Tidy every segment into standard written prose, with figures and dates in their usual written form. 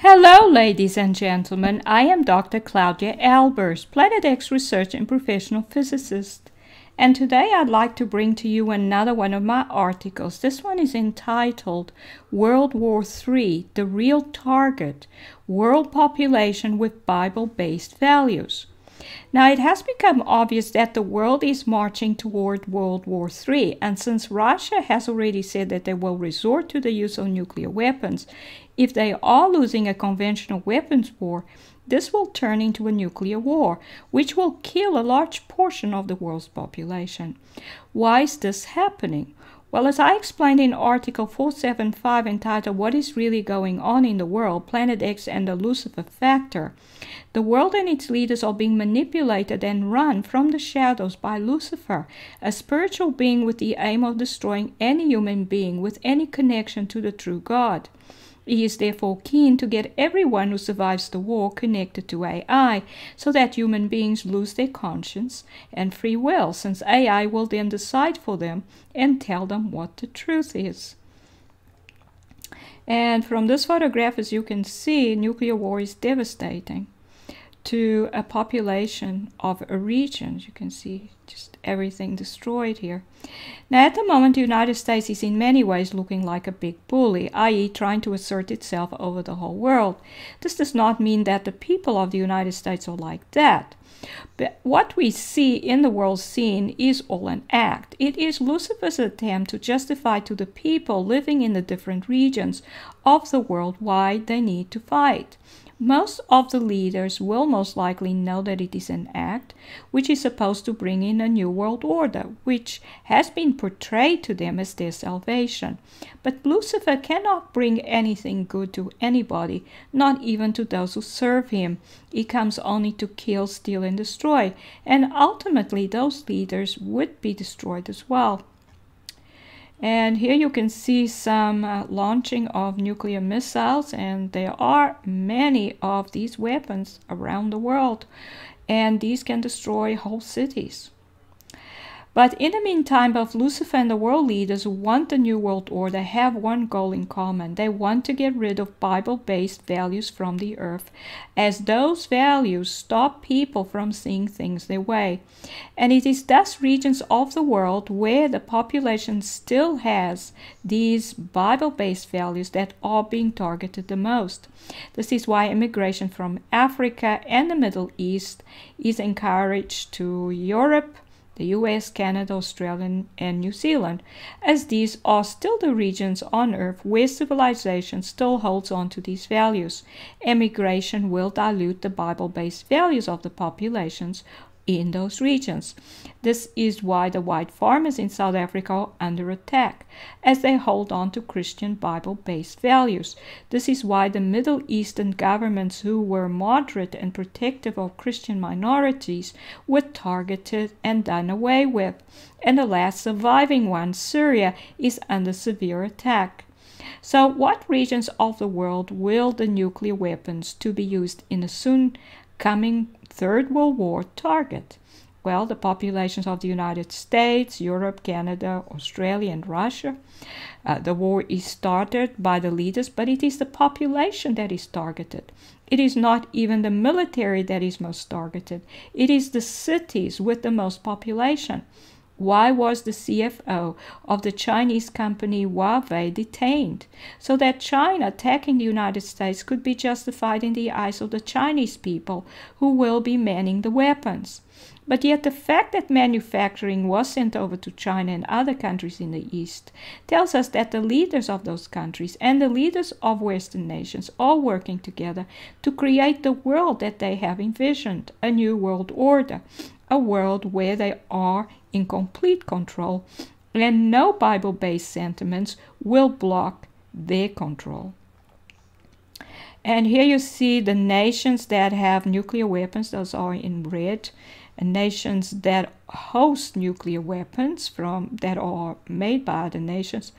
Hello, ladies and gentlemen. I am Dr. Claudia Albers, Planet X research and professional physicist. And today I'd like to bring to you another one of my articles. This one is entitled World War III, the Real Target, World Population with Bible-Based Values. Now, it has become obvious that the world is marching toward World War III, and since Russia has already said that they will resort to the use of nuclear weapons, if they are losing a conventional weapons war, this will turn into a nuclear war, which will kill a large portion of the world's population. Why is this happening? Well, as I explained in article 475 entitled What is Really Going On in the World, Planet X and the Lucifer Factor, the world and its leaders are being manipulated and run from the shadows by Lucifer, a spiritual being with the aim of destroying any human being with any connection to the true God. He is therefore keen to get everyone who survives the war connected to AI, so that human beings lose their conscience and free will, since AI will then decide for them and tell them what the truth is. And from this photograph, as you can see, nuclear war is devastating to a population of a region. You can see just everything destroyed here. Now, at the moment, the United States is in many ways looking like a big bully, i.e. trying to assert itself over the whole world. This does not mean that the people of the United States are like that. But what we see in the world scene is all an act. It is Lucifer's attempt to justify to the people living in the different regions of the world why they need to fight. Most of the leaders will most likely know that it is an act which is supposed to bring in a new world order, which has been portrayed to them as their salvation. But Lucifer cannot bring anything good to anybody, not even to those who serve him. He comes only to kill, steal, and destroy, and ultimately those leaders would be destroyed as well. And here you can see some launching of nuclear missiles, and there are many of these weapons around the world, and these can destroy whole cities. But in the meantime, both Lucifer and the world leaders who want the New World Order have one goal in common. They want to get rid of Bible-based values from the earth, as those values stop people from seeing things their way. And it is thus regions of the world where the population still has these Bible-based values that are being targeted the most. This is why immigration from Africa and the Middle East is encouraged to Europe, the US, Canada, Australia, and New Zealand, as these are still the regions on Earth where civilization still holds on to these values. Immigration will dilute the Bible-based values of the populations in those regions. This is why the white farmers in South Africa are under attack, as they hold on to Christian Bible-based values. This is why the Middle Eastern governments who were moderate and protective of Christian minorities were targeted and done away with. And the last surviving one, Syria, is under severe attack. So what regions of the world will the nuclear weapons to be used in the soon coming Third World War target? Well, the populations of the United States, Europe, Canada, Australia, and Russia. The war is started by the leaders, but it is the population that is targeted. It is not even the military that is most targeted. It is the cities with the most population. Why was the CFO of the Chinese company Huawei detained? So that China attacking the United States could be justified in the eyes of the Chinese people who will be manning the weapons. But yet the fact that manufacturing was sent over to China and other countries in the East tells us that the leaders of those countries and the leaders of Western nations are working together to create the world that they have envisioned, a new world order, a world where they are in complete control, and no Bible-based sentiments will block their control. And here you see the nations that have nuclear weapons. Those are in red. And nations that host nuclear weapons that are made by other nations.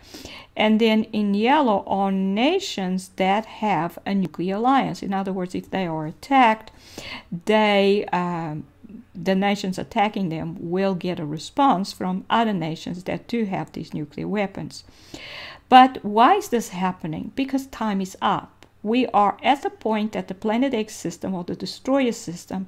And then in yellow are nations that have a nuclear alliance. In other words, if they are attacked, the nations attacking them will get a response from other nations that do have these nuclear weapons. But why is this happening? Because time is up. we are at the point that the Planet X system, or the destroyer system,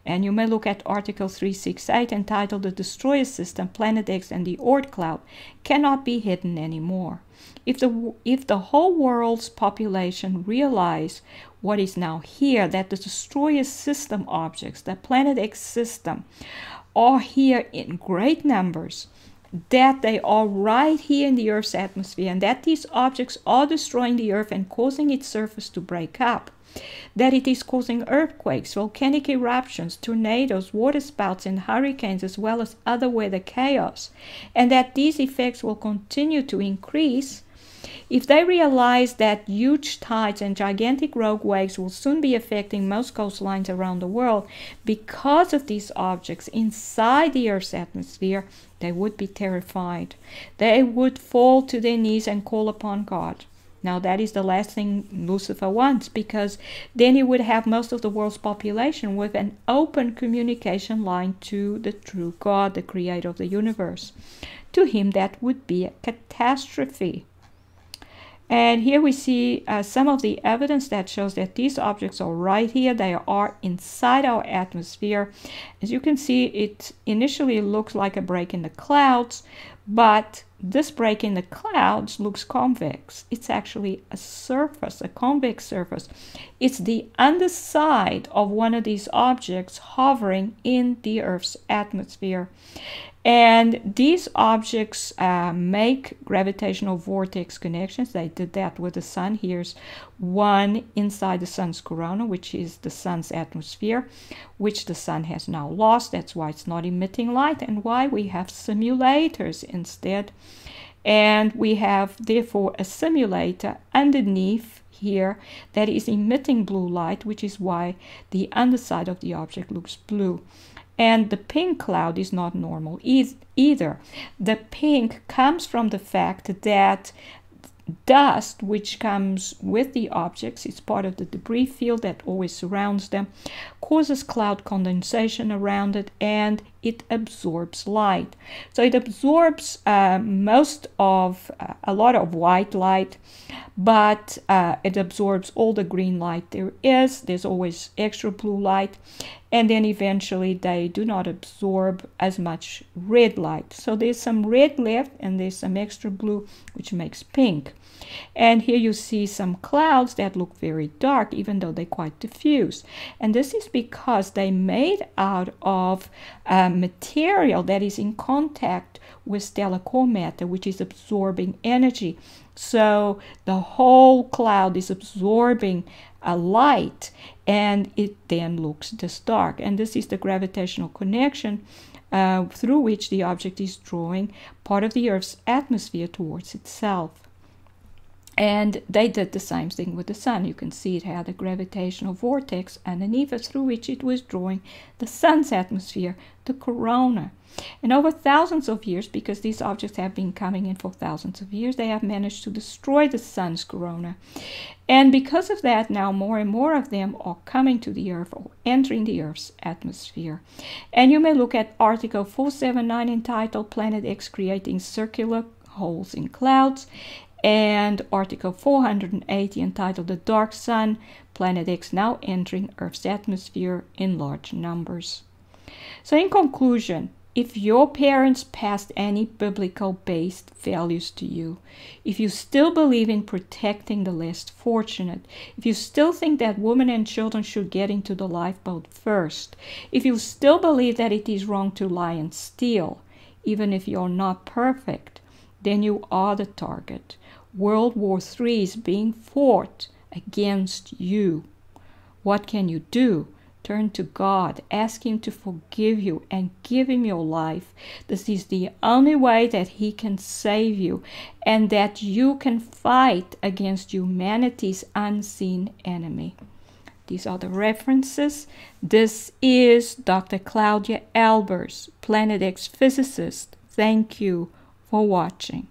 and you may look at Article 368 entitled The Destroyer System, Planet X and the Oort Cloud, cannot be hidden anymore. If the whole world's population realize what is now here, that the destroyer system objects, the Planet X system, are here in great numbers, that they are right here in the Earth's atmosphere, and that these objects are destroying the Earth and causing its surface to break up, that it is causing earthquakes, volcanic eruptions, tornadoes, waterspouts, and hurricanes, as well as other weather chaos, and that these effects will continue to increase. If they realize that huge tides and gigantic rogue waves will soon be affecting most coastlines around the world because of these objects inside the Earth's atmosphere, they would be terrified. They would fall to their knees and call upon God. Now that is the last thing Lucifer wants, because then he would have most of the world's population with an open communication line to the true God, the creator of the universe. To him that would be a catastrophe. And here we see some of the evidence that shows that these objects are right here. They are inside our atmosphere. As you can see, it initially looks like a break in the clouds, but this break in the clouds looks convex. It's actually a surface, a convex surface. It's the underside of one of these objects hovering in the Earth's atmosphere. And these objects make gravitational vortex connections. They did that with the sun. Here's one inside the sun's corona, which is the sun's atmosphere, which the sun has now lost. That's why it's not emitting light, and why we have simulators instead. And we have, therefore, a simulator underneath here that is emitting blue light, which is why the underside of the object looks blue. And the pink cloud is not normal either. The pink comes from the fact that dust, which comes with the objects, it's part of the debris field that always surrounds them, causes cloud condensation around it, and it absorbs light. So it absorbs a lot of white light, but it absorbs all the green light there is. There's always extra blue light, and then eventually they do not absorb as much red light. So there's some red left, and there's some extra blue, which makes pink. And here you see some clouds that look very dark, even though they're quite diffuse. And this is because they made out of material that is in contact with stellar core matter, which is absorbing energy. So the whole cloud is absorbing a light, and it then looks this dark. And this is the gravitational connection through which the object is drawing part of the Earth's atmosphere towards itself. And they did the same thing with the sun. You can see it had a gravitational vortex underneath it through which it was drawing the sun's atmosphere, the corona. And over thousands of years, because these objects have been coming in for thousands of years, they have managed to destroy the sun's corona. And because of that, now more and more of them are coming to the Earth or entering the Earth's atmosphere. And you may look at Article 479 entitled Planet X Creating Circular Holes in Clouds, and Article 480 entitled The Dark Sun, Planet X Now Entering Earth's Atmosphere in Large Numbers. So in conclusion, if your parents passed any biblical-based values to you, if you still believe in protecting the less fortunate, if you still think that women and children should get into the lifeboat first, if you still believe that it is wrong to lie and steal, even if you're not perfect, then you are the target. World War III is being fought against you. What can you do? Turn to God, ask Him to forgive you, and give Him your life. This is the only way that He can save you, and that you can fight against humanity's unseen enemy. These are the references. This is Dr. Claudia Albers, Planet X physicist. Thank you for watching.